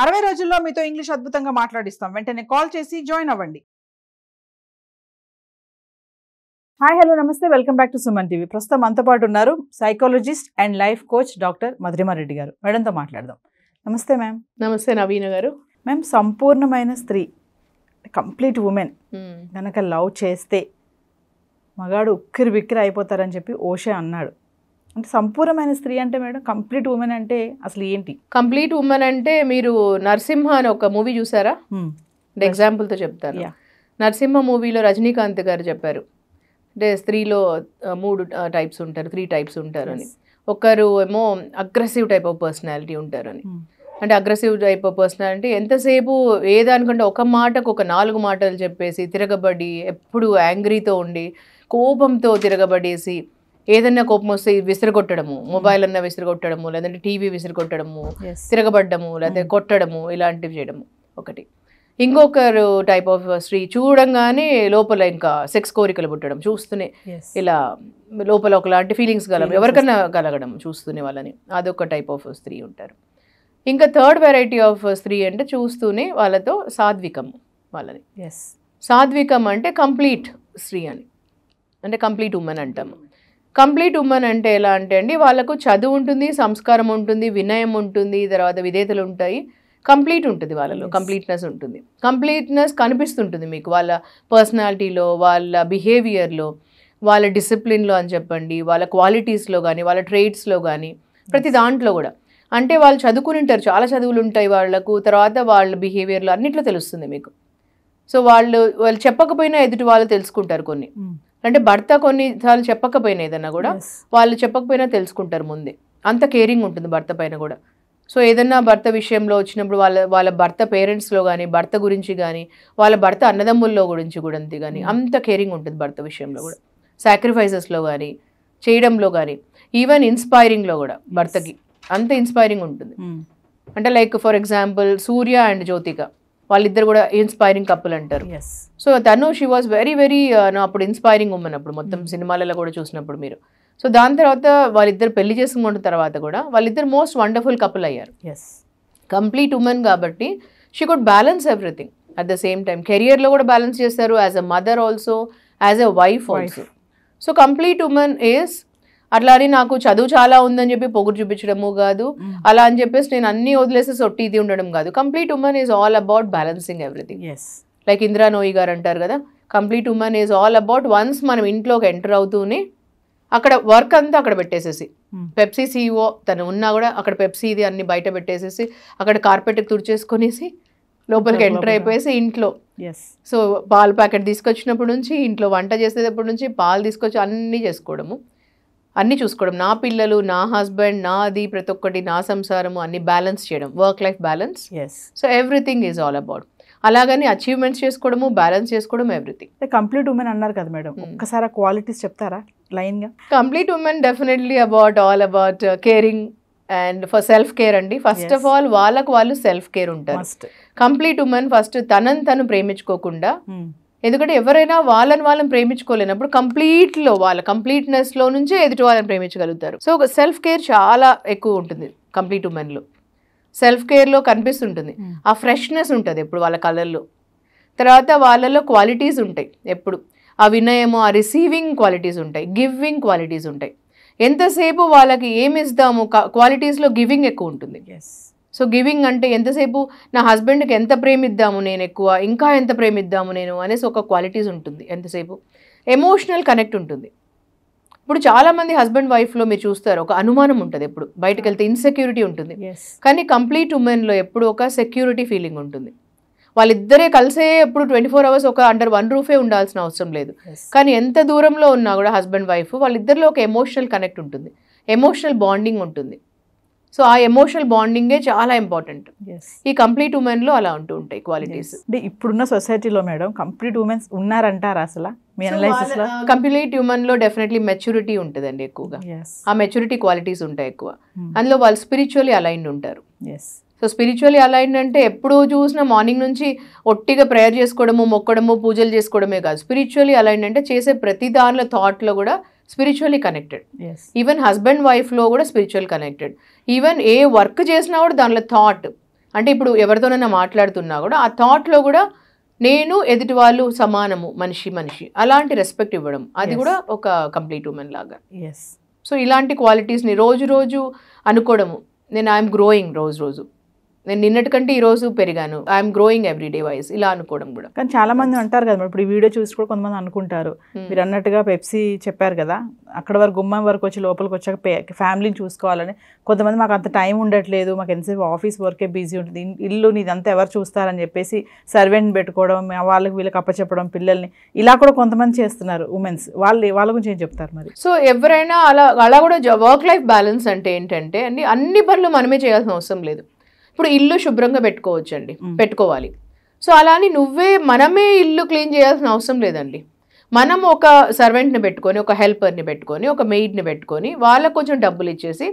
60 రోజుల్లో మీతో ఇంగ్లీష్ అద్భుతంగా మాట్లాడిస్తాం. వెంటనే కాల్ చేసి జాయిన్ అవ్వండి. హాయ్ హలో నమస్తే, welcome back to Suman TV. ప్రస్తుతం మనతో పాటు ఉన్నారు psychologist and life coach doctor Madhurima Reddy గారు. మేడంతో మాట్లాడదాం. నమస్తే మ్యామ్. నమస్తే నవీన గారు. మ్యామ్, సంపూర్ణమైన స్త్రీ, కంప్లీట్ ఉమెన్ కనుక లవ్ చేస్తే మగాడు ఉక్కిరి బిక్కిరి అయిపోతారని చెప్పి ఓషే అన్నాడు. అంటే సంపూర్ణమైన స్త్రీ అంటే మేడం, కంప్లీట్ ఉమెన్ అంటే అసలు ఏంటి? కంప్లీట్ ఉమెన్ అంటే మీరు నరసింహ అని ఒక మూవీ చూసారా? అంటే ఎగ్జాంపుల్తో చెప్తాను. నరసింహ మూవీలో రజనీకాంత్ గారు చెప్పారు, అంటే స్త్రీలో 3 టైప్స్ ఉంటారు, 3 టైప్స్ ఉంటారు అని. ఒకరు ఏమో అగ్రెసివ్ టైప్ ఆఫ్ పర్సనాలిటీ ఉంటారు అని. అంటే అగ్రెసివ్ టైప్ ఆఫ్ పర్సనాలిటీ ఎంతసేపు ఏదానికంటే ఒక మాటకు ఒక 4 మాటలు చెప్పేసి తిరగబడి, ఎప్పుడు యాంగ్రీతో ఉండి కోపంతో తిరగబడేసి, ఏదన్నా కోపం వస్తే విసిరగొట్టడము, మొబైల్ అన్నా విసిరగొట్టడము, లేదంటే టీవీ విసిరగొట్టడము, తిరగబడ్డము, లేదంటే కొట్టడము, ఇలాంటివి చేయడము ఒకటి. ఇంకొకరు టైప్ ఆఫ్ స్త్రీ చూడంగానే లోపల ఇంకా సెక్స్ కోరికలు పుట్టడం, చూస్తూనే ఇలా లోపల ఒకలాంటి ఫీలింగ్స్ ఎవరికైనా కలగడం చూస్తూనే వాళ్ళని, అదొక టైప్ ఆఫ్ స్త్రీ ఉంటారు. ఇంకా థర్డ్ వెరైటీ ఆఫ్ స్త్రీ అంటే చూస్తూనే వాళ్ళతో సాత్వికం వాళ్ళని. సాత్వికం అంటే కంప్లీట్ స్త్రీ అని, అంటే కంప్లీట్ ఉమెన్ అంటాము. కంప్లీట్ ఉమెన్ అంటే ఎలా అంటే అండి, వాళ్ళకు చదువు ఉంటుంది, సంస్కారం ఉంటుంది, వినయం ఉంటుంది, తర్వాత విధేయతలు ఉంటాయి, కంప్లీట్ ఉంటుంది వాళ్ళలో, కంప్లీట్నెస్ ఉంటుంది. కంప్లీట్నెస్ కనిపిస్తుంటుంది మీకు వాళ్ళ పర్సనాలిటీలో, వాళ్ళ బిహేవియర్లో, వాళ్ళ డిసిప్లిన్లో అని చెప్పండి, వాళ్ళ క్వాలిటీస్లో కానీ, వాళ్ళ ట్రేడ్స్లో కానీ, ప్రతి దాంట్లో కూడా. అంటే వాళ్ళు చదువుకుని ఉంటారు, చాలా చదువులు ఉంటాయి వాళ్ళకు, తర్వాత వాళ్ళ బిహేవియర్లో అన్నిట్లో తెలుస్తుంది మీకు. సో వాళ్ళు చెప్పకపోయినా ఎదుటి వాళ్ళు తెలుసుకుంటారు కొన్ని. అంటే భర్త కొన్నిసార్లు చెప్పకపోయినా ఏదన్నా కూడా వాళ్ళు చెప్పకపోయినా తెలుసుకుంటారు ముందే, అంత కేరింగ్ ఉంటుంది భర్త పైన కూడా. సో ఏదన్నా భర్త విషయంలో వచ్చినప్పుడు వాళ్ళ భర్త పేరెంట్స్లో కానీ, భర్త గురించి కానీ, వాళ్ళ భర్త అన్నదమ్ముల్లో గురించి కూడా అంతే కానీ అంత కేరింగ్ ఉంటుంది భర్త విషయంలో కూడా. సాక్రిఫైసెస్లో కానీ, చేయడంలో కానీ, ఈవెన్ ఇన్స్పైరింగ్లో కూడా భర్తకి అంత ఇన్స్పైరింగ్ ఉంటుంది. అంటే like for example Surya and Jyothika, వాళ్ళిద్దరు కూడా ఇన్స్పైరింగ్ కపుల్ అంటారు. సో తను షీ వాజ్ వెరీ వెరీ అప్పుడు ఇన్స్పైరింగ్ ఉమెన్ అప్పుడు మొత్తం సినిమాలలో కూడా చూసినప్పుడు మీరు. సో దాని తర్వాత వాళ్ళిద్దరు పెళ్లి చేసుకున్న తర్వాత కూడా వాళ్ళిద్దరు మోస్ట్ వండర్ఫుల్ కపుల్ అయ్యారు. కంప్లీట్ ఉమెన్ కాబట్టి she could balance everything at the same time. కెరియర్లో కూడా బ్యాలెన్స్ చేస్తారు, as a mother also, as a wife also. So complete woman is అట్లా అని నాకు చదువు చాలా ఉందని చెప్పి పొగురు చూపించడము కాదు, అలా అని చెప్పేసి నేను అన్ని వదిలేసి సొట్టి ఇది ఉండడం కాదు. Complete woman is all about balancing everything. Like Indira Nooyi గారు అంటారు కదా, complete woman is all about once మనం ఇంట్లోకి ఎంటర్ అవుతూనే అక్కడ వర్క్ అంతా అక్కడ పెట్టేసేసి, పెప్సీ CEO తను ఉన్నా కూడా అక్కడ పెప్సీది అన్ని బయట పెట్టేసేసి, అక్కడ కార్పెట్కి తుడిచేసుకునేసి లోపలికి ఎంటర్ అయిపోయేసి ఇంట్లో సో పాలు ప్యాకెట్ తీసుకొచ్చినప్పటి నుంచి, ఇంట్లో వంట చేసేటప్పటి నుంచి, పాలు తీసుకొచ్చి అన్నీ చేసుకోవడము, అన్నీ చూసుకోవడం, నా పిల్లలు, నా హస్బెండ్, నాది ప్రతి ఒక్కటి, నా సంసారము అన్ని బ్యాలెన్స్ చేయడం, work life balance. So everything is all about అలాగని అచీవ్మెంట్స్ చేసుకోవడము, బ్యాలెన్స్ చేసుకోవడం, ఎవ్రీథింగ్. కంప్లీట్ ఉమెన్ అన్నారు కదా మేడం, ఒక్కసారి క్వాలిటీస్ చెప్తారా లైన్గా? Complete women definitely all about caring and for self care అండి. ఫస్ట్ ఆఫ్ ఆల్ వాళ్ళకు వాళ్ళు సెల్ఫ్ కేర్ ఉంటారు. కంప్లీట్ ఉమెన్ ఫస్ట్ తనని తను ప్రేమించుకోకుండా, ఎందుకంటే ఎవరైనా వాళ్ళని ప్రేమించుకోలేనప్పుడు కంప్లీట్లో వాళ్ళ కంప్లీట్నెస్లో నుంచే ఎదుటి వాళ్ళని ప్రేమించగలుగుతారు. సో సెల్ఫ్ కేర్ చాలా ఎక్కువ ఉంటుంది కంప్లీట్ ఉమెన్లో. సెల్ఫ్ కేర్లో కనిపిస్తుంటుంది, ఆ ఫ్రెష్నెస్ ఉంటుంది ఎప్పుడు వాళ్ళ కలర్లో. తర్వాత వాళ్ళలో క్వాలిటీస్ ఉంటాయి ఎప్పుడు, ఆ వినయము, ఆ రిసీవింగ్ క్వాలిటీస్ ఉంటాయి, గివింగ్ క్వాలిటీస్ ఉంటాయి. ఎంతసేపు వాళ్ళకి ఏమి ఇస్తాము, క్వాలిటీస్లో గివింగ్ ఎక్కువ ఉంటుంది. సో గివింగ్ అంటే ఎంతసేపు నా హస్బెండ్కి ఎంత ప్రేమిద్దాము నేను ఎక్కువ, ఇంకా ఎంత ప్రేమిద్దాము నేను అనేసి ఒక క్వాలిటీస్ ఉంటుంది. ఎంతసేపు ఎమోషనల్ కనెక్ట్ ఉంటుంది. ఇప్పుడు చాలామంది హస్బెండ్ వైఫ్లో మీరు చూస్తారు ఒక అనుమానం ఉంటుంది, ఎప్పుడు బయటకు వెళ్తే ఇన్సెక్యూరిటీ ఉంటుంది. కానీ కంప్లీట్ ఉమెన్లో ఎప్పుడు ఒక సెక్యూరిటీ ఫీలింగ్ ఉంటుంది. వాళ్ళిద్దరే కలిసే ఎప్పుడు 24 hours ఒక అండర్ వన్ రూఫే ఉండాల్సిన అవసరం లేదు. కానీ ఎంత దూరంలో ఉన్నా కూడా హస్బెండ్ వైఫ్ వాళ్ళిద్దరిలో ఒక ఎమోషనల్ కనెక్ట్ ఉంటుంది, ఎమోషనల్ బాండింగ్ ఉంటుంది. సో ఆ ఎమోషనల్ బాండింగే చాలా ఇంపార్టెంట్. ఈ కంప్లీట్ ఉమెన్లో అలా ఉంటూ ఉంటాయి క్వాలిటీస్. అంటే ఇప్పుడున్న సొసైటీలో మేడం కంప్లీట్ ఉమెన్స్ ఉన్నారంటారా అసలు మీ అనలైసిస్ లో? కంప్లీట్ ఉమెన్లో డెఫినెట్లీ మెచ్యూరిటీ ఉంటుందండి ఎక్కువగా. ఆ మెచ్యూరిటీ క్వాలిటీస్ ఉంటాయి ఎక్కువ. అందులో వాళ్ళు స్పిరిచువల్లీ అలైన్డ్ ఉంటారు. సో స్పిరిచువల్లీ అలైన్డ్ అంటే ఎప్పుడు చూసినా మార్నింగ్ నుంచి ఒట్టిగా ప్రేయర్ చేసుకోవడము, మొక్కడము, పూజలు చేసుకోవడమే కాదు. స్పిరిచువల్లీ అలైన్డ్ అంటే చేసే ప్రతి దానిలో థాట్లో కూడా స్పిరిచువల్లీ కనెక్టెడ్. ఈవెన్ హస్బెండ్ వైఫ్లో కూడా spiritual connected. Even a work చేసినా కూడా దానిలో థాట్ అంటే ఇప్పుడు ఎవరితోనైనా మాట్లాడుతున్నా కూడా ఆ థాట్లో కూడా నేను ఎదుటి వాళ్ళు సమానము, మనిషి అలాంటి రెస్పెక్ట్ ఇవ్వడం, అది కూడా ఒక కంప్లీట్ ఉమెన్ లాగా. సో ఇలాంటి క్వాలిటీస్ని రోజు అనుకోవడము, నేను ఐఎమ్ గ్రోయింగ్ రోజు, నేను నిన్నటి కంటే ఈ రోజు పెరిగాను, ఐఎమ్ గ్రోయింగ్ ఎవ్రీడే వైజ్, ఇలా అనుకోవడం కూడా. కానీ చాలా మంది అంటారు కదా, ఇప్పుడు ఈ వీడియో చూసి కూడా కొంతమంది అనుకుంటారు, మీరు అన్నట్టుగా పెప్సీ చెప్పారు కదా, అక్కడ వరకు గుమ్మం వరకు వచ్చి లోపలికి వచ్చాక ఫ్యామిలీని చూసుకోవాలని. కొంతమంది మాకు అంత టైం ఉండట్లేదు, మాకు ఎంతసేపు ఆఫీస్ వర్కే బిజీ ఉంటుంది, ఇల్లు నీదంతా ఎవరు చూస్తారని చెప్పేసి సర్వెంట్ పెట్టుకోవడం, వాళ్ళకి వీళ్ళకి అప్పచెప్పడం పిల్లల్ని, ఇలా కూడా కొంతమంది చేస్తున్నారు ఉమెన్స్. వాళ్ళ గురించి ఏం చెప్తారు మరి? సో ఎవరైనా అలా కూడా వర్క్ లైఫ్ బ్యాలెన్స్ అంటే ఏంటంటే అన్ని పనులు మనమే చేయాల్సిన అవసరం లేదు. ఇప్పుడు ఇల్లు శుభ్రంగా పెట్టుకోవాలి. సో అలా అని మనమే ఇల్లు క్లీన్ చేయాల్సిన అవసరం లేదండి. మనం ఒక సర్వెంట్ని పెట్టుకొని, ఒక హెల్పర్ని పెట్టుకొని, ఒక మెయిడ్ని పెట్టుకొని, వాళ్ళకు కొంచెం డబ్బులు ఇచ్చేసి,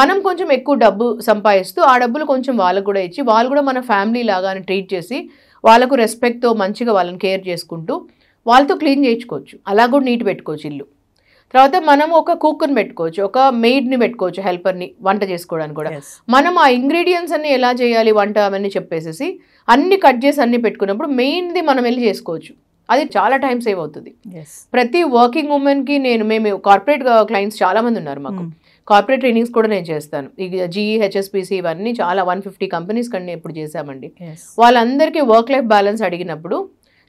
మనం కొంచెం ఎక్కువ డబ్బు సంపాదిస్తూ ఆ డబ్బులు కొంచెం వాళ్ళకు కూడా ఇచ్చి, వాళ్ళు కూడా మన ఫ్యామిలీ లాగానే ట్రీట్ చేసి, వాళ్ళకు రెస్పెక్ట్తో మంచిగా వాళ్ళని కేర్ చేసుకుంటూ వాళ్ళతో క్లీన్ చేయించుకోవచ్చు. అలా కూడా నీట్ పెట్టుకోవచ్చు ఇల్లు. తర్వాత మనం ఒక కుక్ని పెట్టుకోవచ్చు, ఒక మెయిడ్ని పెట్టుకోవచ్చు, హెల్పర్ని వంట చేసుకోవడానికి కూడా. మనం ఆ ఇంగ్రీడియంట్స్ అన్ని ఎలా చేయాలి వంట అవన్నీ చెప్పేసి అన్ని కట్ చేసి అన్ని పెట్టుకున్నప్పుడు మెయిన్ది మనం వెళ్ళి చేసుకోవచ్చు. అది చాలా టైం సేవ్ అవుతుంది. ప్రతి వర్కింగ్ ఉమెన్కి మేము కార్పొరేట్ క్లయింట్స్ చాలా మంది ఉన్నారు మాకు. కార్పొరేట్ ట్రైనింగ్స్ కూడా నేను చేస్తాను. ఇక జీఈ, హెచ్ఎస్పిసి ఇవన్నీ చాలా 150 కంపెనీస్ కంటే ఇప్పుడు చేశామండి. వాళ్ళందరికీ వర్క్ లైఫ్ బ్యాలెన్స్ అడిగినప్పుడు,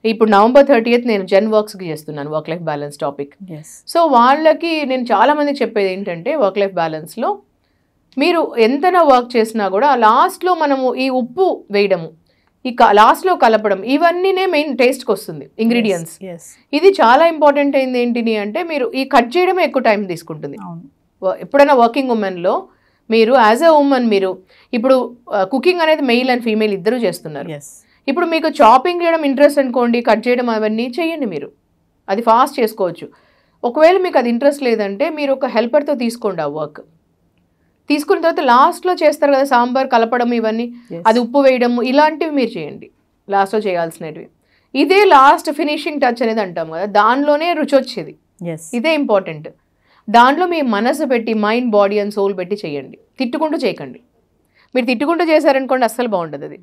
ఇప్పుడు November 30th నేను జెన్ వర్క్స్కి చేస్తున్నాను work life balance topic. So వాళ్ళకి నేను చాలా మందికి చెప్పేది ఏంటంటే, వర్క్ లైఫ్ బ్యాలెన్స్లో మీరు ఎంతనా వర్క్ చేసినా కూడా లాస్ట్లో మనము ఈ ఉప్పు వేయడము, ఈ లాస్ట్లో కలపడం, ఇవన్నీనే మెయిన్ టేస్ట్కి వస్తుంది ఇంగ్రీడియంట్స్. ఇది చాలా ఇంపార్టెంట్ అయింది. ఏంటిని అంటే మీరు ఈ కట్ చేయడమే ఎక్కువ టైం తీసుకుంటుంది. ఎప్పుడైనా వర్కింగ్ ఉమెన్లో మీరు యాజ్ ఎ ఉమెన్, మీరు ఇప్పుడు కుకింగ్ అనేది మెయిల్ అండ్ ఫీమేల్ ఇద్దరు చేస్తున్నారు. ఇప్పుడు మీకు చాపింగ్ చేయడం ఇంట్రెస్ట్ అనుకోండి, కట్ చేయడం అవన్నీ చేయండి మీరు, అది ఫాస్ట్ చేసుకోవచ్చు. ఒకవేళ మీకు అది ఇంట్రెస్ట్ లేదంటే మీరు ఒక హెల్పర్తో తీసుకోండి ఆ వర్క్. తీసుకున్న తర్వాత లాస్ట్లో చేస్తారు కదా సాంబార్ కలపడం ఇవన్నీ, అది ఉప్పు వేయడము, ఇలాంటివి మీరు చేయండి లాస్ట్లో చేయాల్సినవి. ఇదే లాస్ట్ ఫినిషింగ్ టచ్ అనేది అంటాం కదా, దానిలోనే రుచి వచ్చేది. ఇదే ఇంపార్టెంట్. దాంట్లో మీ మనసు పెట్టి, మైండ్, బాడీ అండ్ సోల్ పెట్టి చేయండి. తిట్టుకుంటూ చేయకండి. మీరు తిట్టుకుంటూ చేశారనుకోండి అస్సలు బాగుంటుంది అది.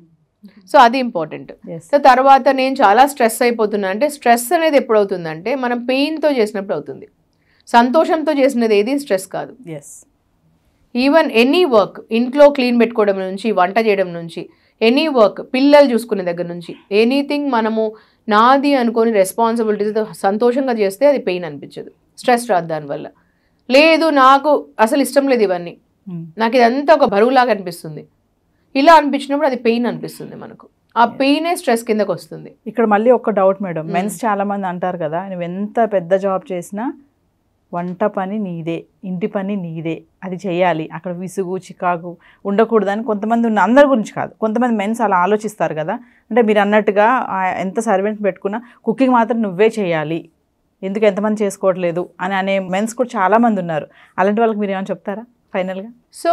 సో అది ఇంపార్టెంట్. సో తర్వాత నేను చాలా స్ట్రెస్ అయిపోతున్నా అంటే, స్ట్రెస్ అనేది ఎప్పుడు అవుతుందంటే మనం పెయిన్తో చేసినప్పుడు అవుతుంది. సంతోషంతో చేసినది ఏది స్ట్రెస్ కాదు. ఈవెన్ ఎనీ వర్క్, ఇంట్లో క్లీన్ పెట్టుకోవడం నుంచి, వంట చేయడం నుంచి, ఎనీ వర్క్, పిల్లలు చూసుకునే దగ్గర నుంచి, ఎనీథింగ్ మనము నాది అనుకొని రెస్పాన్సిబిలిటీస్తో సంతోషంగా చేస్తే అది పెయిన్ అనిపించదు, స్ట్రెస్ రాదు దానివల్ల. లేదు నాకు అసలు ఇష్టం లేదు ఇవన్నీ, నాకు ఇదంతా ఒక బరువులాగా అనిపిస్తుంది, ఇలా అనిపించినప్పుడు అది పెయిన్ అనిపిస్తుంది మనకు. ఆ పెయినే స్ట్రెస్ కిందకు వస్తుంది. ఇక్కడ మళ్ళీ ఒక డౌట్ మేడం, మెన్స్ చాలా మంది అంటారు కదా, నువ్వు ఎంత పెద్ద జాబ్ చేసినా వంట పని నీదే, ఇంటి పని నీదే, అది చేయాలి, అక్కడ విసుగు చికాకు ఉండకూడదని కొంతమంది ఉన్న, అందరి గురించి కాదు, కొంతమంది మెన్స్ అలా ఆలోచిస్తారు కదా. అంటే మీరు అన్నట్టుగా ఎంత సర్వెంట్ పెట్టుకున్నా కుకింగ్ మాత్రం నువ్వే చేయాలి, ఎందుకు ఎంతమంది చేసుకోవట్లేదు అని అనే మెన్స్ కూడా చాలామంది ఉన్నారు. అలాంటి వాళ్ళకి మీరు ఏమైనా చెప్తారా ఫైనల్గా? సో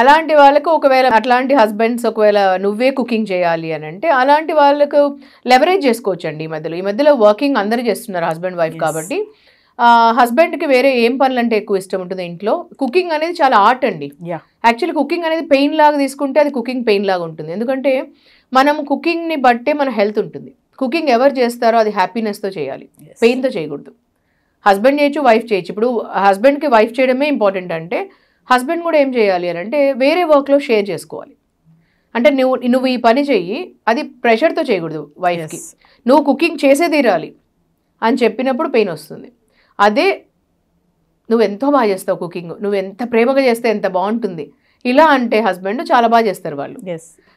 అలాంటి వాళ్ళకు ఒకవేళ అట్లాంటి హస్బెండ్స్ ఒకవేళ నువ్వే కుకింగ్ చేయాలి అని అంటే, అలాంటి వాళ్ళకు లెవరేజ్ చేసుకోవచ్చు అండి. ఈ మధ్యలో వర్కింగ్ అందరూ చేస్తున్నారు హస్బెండ్ వైఫ్ కాబట్టి. హస్బెండ్కి వేరే ఏం పనులు అంటే ఎక్కువ ఇష్టం ఉంటుంది ఇంట్లో, కుకింగ్ అనేది చాలా ఆర్ట్ అండి. యాక్చువల్లీ కుకింగ్ అనేది పెయిన్ లాగా తీసుకుంటే అది కుకింగ్ పెయిన్ లాగా ఉంటుంది. ఎందుకంటే మనం కుకింగ్ని బట్టే మన హెల్త్ ఉంటుంది. కుకింగ్ ఎవరు చేస్తారో అది హ్యాపీనెస్తో చేయాలి, పెయిన్తో చేయకూడదు. హస్బెండ్ చేయొచ్చు, వైఫ్ చేయొచ్చు. ఇప్పుడు హస్బెండ్కి వైఫ్ చేయడమే ఇంపార్టెంట్ అంటే, హస్బెండ్ కూడా ఏం చేయాలి అని అంటే వేరే వర్క్లో షేర్ చేసుకోవాలి. అంటే నువ్వు ఈ పని చెయ్యి, అది ప్రెషర్తో చేయకూడదు వైఫ్కి, నువ్వు కుకింగ్ చేసే తీరాలి అని చెప్పినప్పుడు పెయిన్ వస్తుంది. అదే నువ్వు ఎంతో బాగా చేస్తావు కుకింగ్, నువ్వు ఎంత ప్రేమగా చేస్తే ఎంత బాగుంటుంది ఇలా అంటే హస్బెండ్ చాలా బాగా చేస్తారు వాళ్ళు.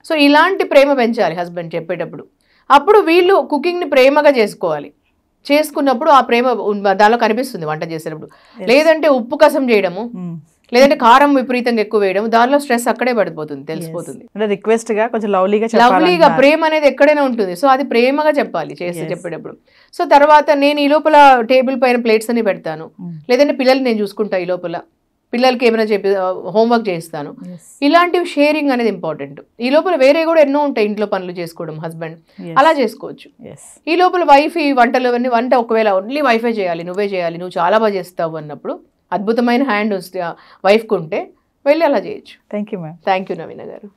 సో ఇలాంటి ప్రేమ పెంచాలి హస్బెండ్ చెప్పేటప్పుడు. అప్పుడు వీళ్ళు కుకింగ్ని ప్రేమగా చేసుకోవాలి. చేసుకున్నప్పుడు ఆ ప్రేమ దానిలో కనిపిస్తుంది వంట చేసేటప్పుడు. లేదంటే ఉప్పు కసం చేయడము, లేదంటే కారం విపరీతంగా ఎక్కువ వేయడం, దానిలో స్ట్రెస్ అక్కడే పడిపోతుంది, తెలిసిపోతుంది. రిక్వెస్ట్ గా కొంచెం లవ్లీగా ప్రేమ అనేది ఎక్కడైనా ఉంటుంది. సో అది ప్రేమగా చెప్పాలి చెప్పేటప్పుడు. సో తర్వాత నేను ఈ లోపల టేబుల్ పైన ప్లేట్స్ అని పెడతాను, లేదంటే పిల్లల్ని నేను చూసుకుంటా, ఈ లోపల పిల్లలకి ఏమైనా చెప్పి హోంవర్క్ చేస్తాను. ఇలాంటివి షేరింగ్ అనేది ఇంపార్టెంట్. ఈ లోపల వేరే కూడా ఎన్నో ఉంటాయి ఇంట్లో పనులు చేసుకోవడం, హస్బెండ్ అలా చేసుకోవచ్చు. ఈ లోపల వైఫ్ ఈ వంటలు అవన్నీ, వంట ఒకవేళ ఓన్లీ వైఫే చేయాలి, నువ్వే చేయాలి, నువ్వు చాలా బాగా చేస్తావు అన్నప్పుడు అద్భుతమైన హ్యాండ్ వైఫ్కి ఉంటే వెళ్ళి అలా చేయొచ్చు. Thank you ma'am. Thank you నవీన గారు.